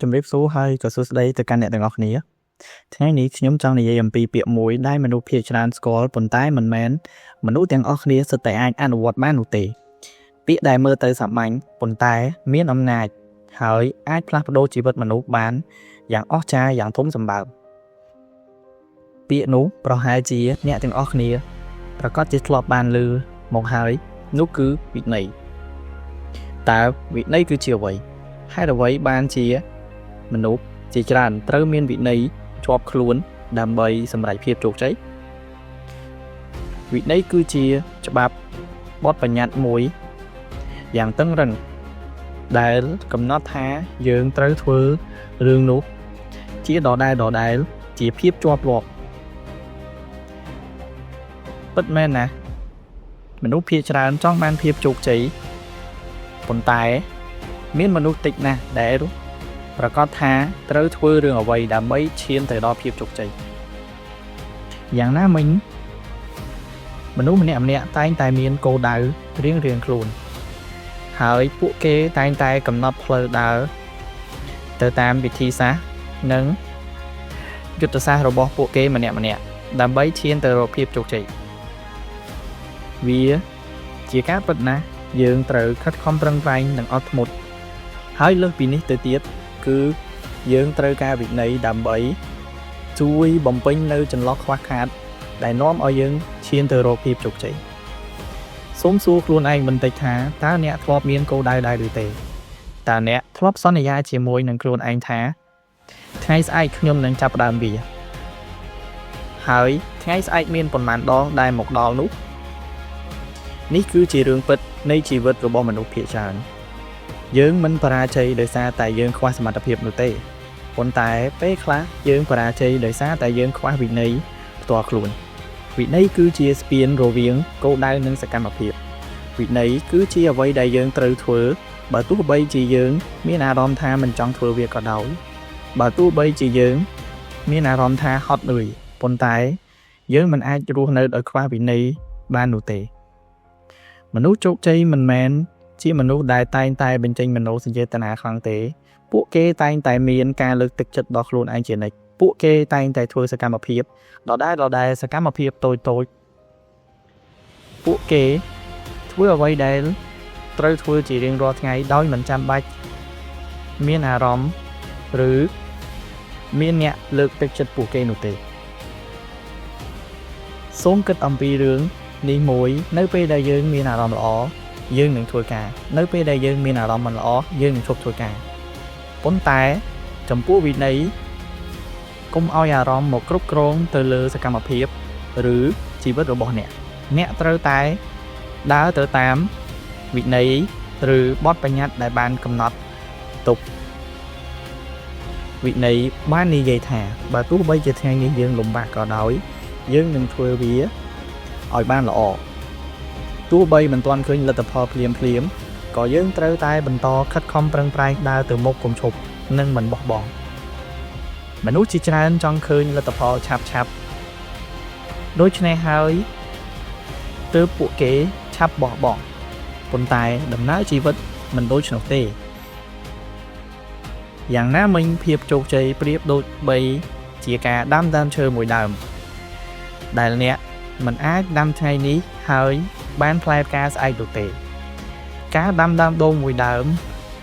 ជំរាបសួរហើយក៏សួស្តីទៅកាន់អ្នកទាំងអស់គ្នាថ្ងៃនេះខ្ញុំចង់និយាយអំពីពាក្យមួយដែលមនុស្សភាគច្រើនស្គាល់ប៉ុន្តែមិនមែនមនុស្សទាំងអស់គ្នាសុទ្ធតែអាចអនុវត្តបាននោះទេពាក្យដែលមើលទៅសាមញ្ញប៉ុន្តែមានអំណាចហើយអាចផ្លាស់ប្ដូរជីវិតមនុស្សបានយ៉ាងអស្ចារ្យយ៉ាងធំសម្បើមពាក្យនោះប្រហែលជាអ្នកទាំងអស់គ្នាប្រកាសជាធ្លាប់បានឮមកហើយនោះគឺវិន័យតើវិន័យគឺជាអ្វីហេតុអ្វីបានជាមនុស្សជាច្រើនត្រូវមានវិន័យជាប់ខ្លួនដើម្បីសម្រេចភាពជោគជ័យវិន័យគឺជាច្បាប់បទបញ្ញត្តិមួយយ៉ាងតឹងរ៉ឹងដែលកំណត់ថាយើងត្រូវធ្វើរឿងនោះជាដដែលជាភាពជាប់លាប់ពិតមែនណាមនុស្សភាគច្រើនចង់បានភាពជោគជ័យប៉ុន្តែមានមនុស្សតិចណាស់ដែលប្រកាសថាត្រូវធ្វើរឿងអ្វីដើម្បីឈានទៅដល់ភាពជោគជ័យយ៉ាងណាមិញមនុស្សម្នាក់តែងតែមានគោលដៅរៀងខ្លួនហើយពួកគេតែងតែកំណត់ផ្លូវដើរទៅតាមវិធីសាស្ត្រនិងយុទ្ធសាស្ត្ររបស់ពួកគេម្នាក់ដើម្បីឈានទៅរកភាពជោគជ័យវាជាការពិតណាស់យើងត្រូវខិតខំប្រឹងប្រែងនិងអត់ធ្មត់ហើយលើសពីនេះទៅទៀតគឺយើងត្រូវការវិន័យដើម្បីជួយបំពេញនៅចន្លោះខ្វះខាតដែលនាំឲ្យយើងឈានទៅរកភាពជោគជ័យសូមសួរខ្លួនឯងបន្តិចថាតើអ្នកធ្លាប់មានគោលដៅដែរឬទេតើអ្នកធ្លាប់សន្យាជាមួយនឹងខ្លួនឯងថាថ្ងៃស្អែកខ្ញុំនឹងចាប់ផ្ដើមវាហើយថ្ងៃស្អែកមានប៉ុន្មានដងដែលមកដល់នោះនេះគឺជារឿងពិតនៃជីវិតរបស់មនុស្សភាគច្រើនយើងមិនបរាជ័យដោយសារតែយើងខ្វះសមត្ថភាពនោះទេប៉ុន្តែពេលខ្លះយើងបរាជ័យដោយសារតែយើងខ្វះវិន័យផ្ទាល់ខ្លួនវិន័យគឺជាស្ពានរវាងគោលដៅនិងសកម្មភាពវិន័យគឺជាអ្វីដែលយើងត្រូវធ្វើបើទោះបីជាយើងមានអារម្មណ៍ថាមិនចង់ធ្វើវាក៏ដោយបើទោះបីជាយើងមានអារម្មណ៍ថាហត់នឿយប៉ុន្តែយើងមិនអាចរស់នៅដោយខ្វះវិន័យបាននោះទេមនុស្សជោគជ័យមិនមែនជាមនុស្សដែលតែងតែបញ្ចេញមនោសញ្ចេតនាខ្លាំងទេពួកគេតែងតែមានការលើកទឹកចិត្តដល់ខ្លួនឯងជានិច្ចពួកគេតែងតែធ្វើសកម្មភាពដដែលសកម្មភាពតូចពួកគេធ្វើអ្វីដែលត្រូវធ្វើជារៀងរាល់ថ្ងៃដោយមិនចាំបាច់មានអារម្មណ៍ឬមានអ្នកលើកទឹកចិត្តពួកគេនោះទេសូមគិតអំពីរឿងនេះមួយនៅពេលដែលយើងមានអារម្មណ៍ល្អយើងនឹងធ្វើការនៅពេលដែលយើងមានអារម្មណ៍មិនល្អយើងនឹងឈប់ធ្វើការប៉ុន្តែចំពោះវិន័យកុំឲ្យអារម្មណ៍មកគ្រប់គ្រងទៅលើសកម្មភាពឬជីវិតរបស់អ្នកត្រូវតែដើរទៅតាមវិន័យឬបទបញ្ញត្តិដែលបានកំណត់ទុកវិន័យបាននិយាយថាបើទោះបីជាថ្ងៃនេះយើងលំបាកក៏ដោយយើងនឹងធ្វើវាឲ្យបានល្អទោះបីមិនទាន់ឃើញលទ្ធផលភ្លាមក៏យើងត្រូវតែបន្តខិតខំប្រឹងប្រែងដើរទៅមុខកុំឈប់និងមិនបោះបង់មនុស្សជាច្រើនចង់ឃើញលទ្ធផលឆាប់ដូច្នេះហើយទើបពួកគេឆាប់បោះបង់ប៉ុន្តែដំណើរជីវិតមិនដូច្នោះទេយ៉ាងណាមិញភាពជោគជ័យប្រៀបដូចបីជាការដាំដើមឈើមួយដើមដែលអ្នកមិនអាចដាំថ្ងៃនេះហើយបានផ្លែផ្កាស្អែកនោះទេការដាំដើមដូងមួយដើម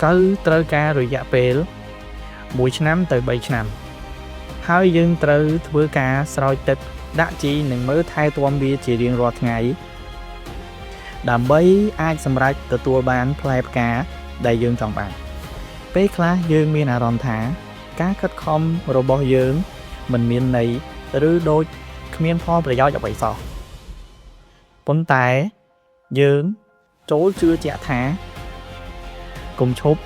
គឺត្រូវការរយៈពេល1ឆ្នាំទៅ3ឆ្នាំហើយយើងត្រូវធ្វើការស្រោចទឹកដាក់ជីនិងមើលថែទាំវាជារៀងរាល់ថ្ងៃដើម្បីអាចសម្រេចទទួលបានផ្លែផ្កាដែលយើងចង់បានពេលខ្លះយើងមានអារម្មណ៍ថាការខិតខំរបស់យើងមិនមានន័យឬដូចគ្មានផលប្រយោជន៍អ្វីសោះប៉ុន្តែយើងចូលជឿជាក់ថាកុំឈប់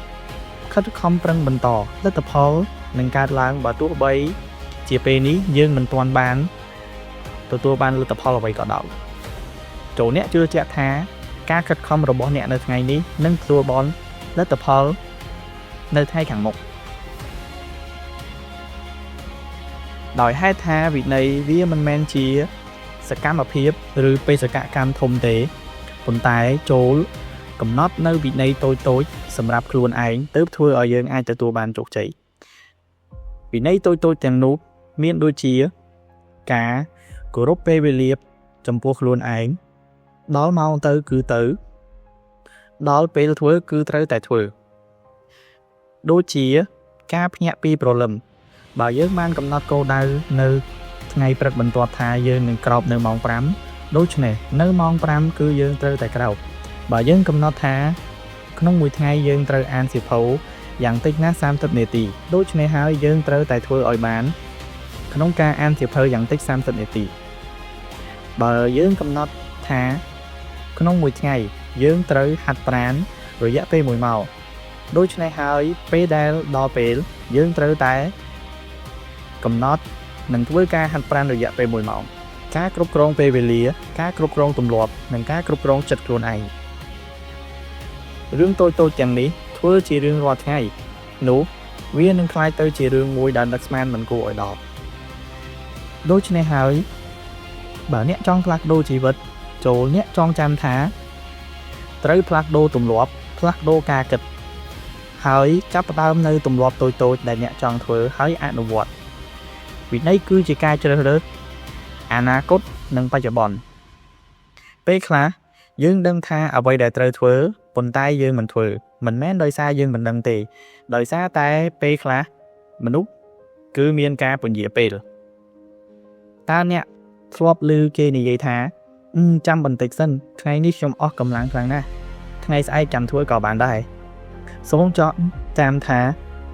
ខិតខំប្រឹងបន្តលទ្ធផលនឹងកើតឡើងបើទោះបីជាពេលនេះយើងមិនទាន់បានទទួលបានលទ្ធផលអ្វីក៏ដោយចូលអ្នកជឿជាក់ថាការខិតខំរបស់អ្នកនៅថ្ងៃនេះនឹងទទួលបានលទ្ធផលនៅថ្ងៃខាងមុខដោយហេតុថាវិន័យវាមិនមែនជាសកម្មភាពឬបេសកកម្មធំទេប៉ុន្តែចូលកំណត់នៅវិន័យតូចៗសម្រាប់ខ្លួនឯងទើបធ្វើឲ្យយើងអាចទទួលបានជោគជ័យ ពីនៃតូចៗទាំងនោះមានដូចជាការគោរពពេលវេលាចំពោះខ្លួនឯងដល់ម៉ោងទៅគឺទៅដល់ពេលធ្វើគឺត្រូវតែធ្វើដូចជាការភ្ញាក់ពីព្រលឹមបើយើងបានកំណត់គោលដៅនៅថ្ងៃព្រឹកបន្ទាប់ថាយើងនឹងក្រោកនៅម៉ោង5ដូច្នេះនៅម៉ោង5គឺយើងត្រូវតែក្រោកបើយើងកំណត់ថាក្នុងមួយថ្ងៃយើងត្រូវអានសៀវភៅយ៉ាងតិចណាស់30នាទីដូច្នេះហើយយើងត្រូវតែធ្វើឲ្យបានក្នុងការអានសៀវភៅយ៉ាងតិច30នាទីបើយើងកំណត់ថាក្នុងមួយថ្ងៃយើងត្រូវហាត់ប្រាណរយៈពេល1ម៉ោងដូច្នេះហើយពេលដែលដល់ពេលយើងត្រូវតែកំណត់និងធ្វើការហាត់ប្រាណរយៈពេល1ម៉ោងការគ្រប់គ្រងពេលវេលាការគ្រប់គ្រងទម្លាប់និងការគ្រប់គ្រងចិត្តខ្លួនឯងរឿងតូចៗទាំងនេះធ្វើជារឿងរាល់ថ្ងៃនោះវានឹងក្លាយទៅជារឿងមួយដែលនឹកស្មានមិនគួរឲ្យដល់ដូច្នេះហើយបើអ្នកចង់ផ្លាស់ប្ដូរជីវិតចូលអ្នកចងចាំថាត្រូវផ្លាស់ប្ដូរទម្លាប់ផ្លាស់ប្ដូរការគិតហើយចាប់ផ្ដើមនៅទម្លាប់តូចៗដែលអ្នកចង់ធ្វើហើយអនុវត្តវិន័យគឺជាការជ្រើសរើសអនាគតនិងបច្ចុប្បន្នពេលខ្លះយើងដឹងថាអ្វីដែលត្រូវធ្វើប៉ុន្តែយើងមិនធ្វើមិនមែនដោយសារយើងមិនដឹងទេដោយសារតែពេលខ្លះមនុស្សគឺមានការពន្យាពេលតើអ្នកធ្លាប់ឮគេនិយាយថាចាំបន្តិចសិនថ្ងៃនេះខ្ញុំអស់កម្លាំងខ្លាំងណាស់ថ្ងៃស្អែកចាំធ្វើក៏បានដែរសូមចងចាំថា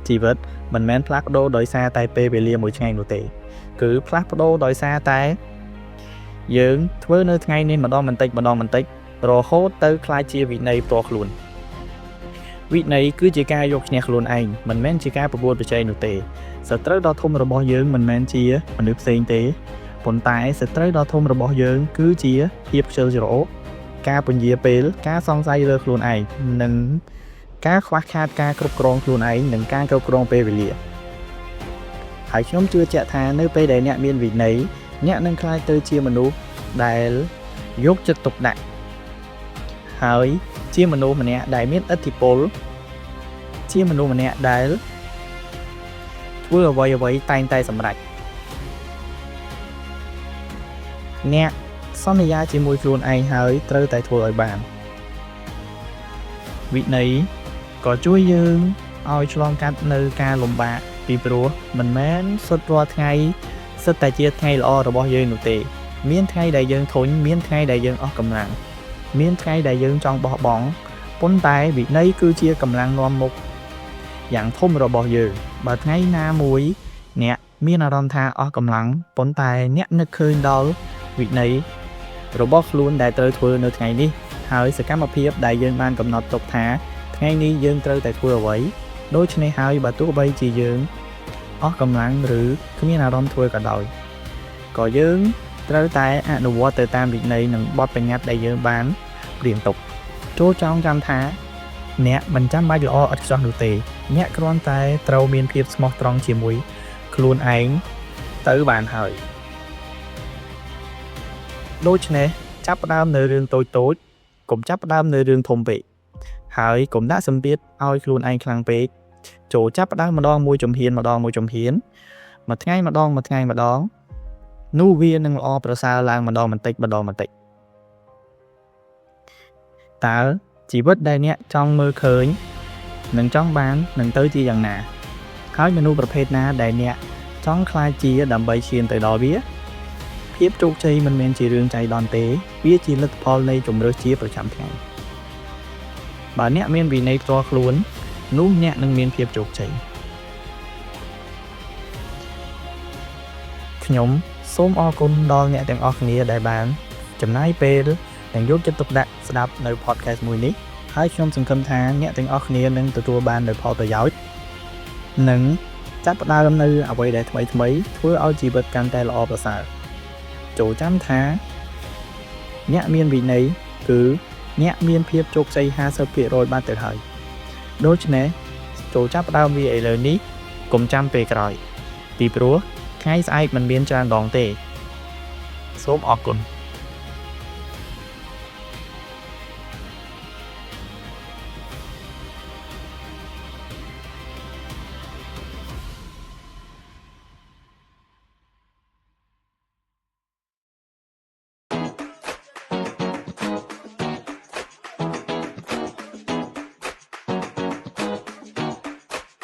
ជីវិតមិនមែនផ្លាស់ប្ដូរដោយសារតែពេលវេលាមួយថ្ងៃនោះទេគឺផ្លាស់ប្ដូរដោយសារតែយើងធ្វើនៅថ្ងៃនេះម្ដងបន្តិចរហូតទៅក្លាយជាវិន័យផ្ទាល់ខ្លួនវិន័យគឺជាការយកឈ្នះខ្លួនឯងមិនមែនជាការប្រកួតប្រជែងនោះទេសត្រូវដ៏ធំរបស់យើងមិនមែនជាមនុស្សផ្សេងទេប៉ុន្តែសត្រូវដ៏ធំរបស់យើងគឺជាភាពខ្ជិលច្រអូសការពន្យាពេលការសង្ស័យលើខ្លួនឯងនិងការខ្វះខាតការគ្រប់គ្រងខ្លួនឯងនិងការគ្រប់គ្រងពេលវេលាហើយខ្ញុំជឿជាក់ថានៅពេលដែលអ្នកមានវិន័យអ្នកនឹងក្លាយទៅជាមនុស្សដែលយកចិត្តទុកដាក់ហើយជាមនុស្សម្នាក់ដែលមានឥទ្ធិពលជាមនុស្សម្នាក់ដែលធ្វើអ្វីតែងតែសម្រេចអ្នកសន្យាជាមួយខ្លួនឯងហើយត្រូវតែធ្វើឲ្យបានវិន័យក៏ជួយយើងឲ្យឆ្លងកាត់នៅការលំបាកពីព្រោះមិនមែនសុទ្ធរាល់ថ្ងៃសិតតែជាថ្ងៃល្អរបស់យើងនោះទេមានថ្ងៃដែលយើងធុញមានថ្ងៃដែលយើងអស់កម្លាំងមានថ្ងៃដែលយើងចង់បោះបង់ប៉ុន្តែវិន័យគឺជាកម្លាំងនាំមុខយ៉ាងធំរបស់យើងបើថ្ងៃណាមួយអ្នកមានអារម្មណ៍ថាអស់កម្លាំងប៉ុន្តែអ្នកនឹកឃើញដល់វិន័យរបស់ខ្លួនដែលត្រូវធ្វើនៅថ្ងៃនេះហើយសកម្មភាពដែលយើងបានកំណត់ទុកថាថ្ងៃនេះយើងត្រូវតែធ្វើអ្វីដូច្នេះហើយបើទោះបីជាយើងអស់កម្លាំងឬគ្មានអារម្មណ៍ធ្វើក៏ដោយក៏យើងត្រូវតែអនុវត្តទៅតាមវិន័យនិងបទបញ្ញត្តិដែលយើងបានព្រៀងទុកចូលចងចាំថាអ្នកមិនចាំបាច់ល្អឥតខ្ចោះនោះទេអ្នកគ្រាន់តែត្រូវមានភាពស្មោះត្រង់ជាមួយខ្លួនឯងទៅបានហើយដូច្នេះចាប់ផ្ដើមនៅរឿងតូចៗកុំចាប់ផ្ដើមនៅរឿងធំពេកហើយកុំដាក់សម្ពាធឲ្យខ្លួនឯងខ្លាំងពេកចូលចាប់ផ្ដើមម្ដងមួយជំហានមួយថ្ងៃម្ដងនោះវានឹងល្អប្រសើរឡើងម្ដងបន្តិចតើជីវិតដែលអ្នកចង់មើលឃើញនិងចង់បាននឹងទៅជាយ៉ាងណាហើយមនុស្សប្រភេទណាដែលអ្នកចង់ក្លាយជាដើម្បីឈានទៅដល់វាភាពជោគជ័យមិនមែនជារឿងចៃដន្យទេវាជាលទ្ធផលនៃជំរើសជាប្រចាំថ្ងៃបើអ្នកមានវិន័យផ្ទាល់ខ្លួននោះអ្នកនឹងមានភាពជោគជ័យខ្ញុំសូមអរគុណដល់អ្នកទាំងអស់គ្នាដែលបានចំណាយពេលនិងយកចិត្តទុកដាក់ស្ដាប់នៅ podcast មួយនេះហើយខ្ញុំសង្ឃឹមថាអ្នកទាំងអស់គ្នានឹងទទួលបាននូវផលប្រយោជន៍និងចាប់ផ្ដើមនៅអ្វីដែលថ្មីធ្វើឲ្យជីវិតកាន់តែល្អប្រសើរចូលចាំថាអ្នកមានវិន័យគឺអ្នកមានភាពជោគជ័យ 50% បានទៅហើយដូច្នេះចូលចាប់ផ្ដើមវាឥឡូវនេះកុំចាំពេលក្រោយពីព្រោះថ្ងៃស្អែកមិនមានច្រើនដងទេសូមអរគុណ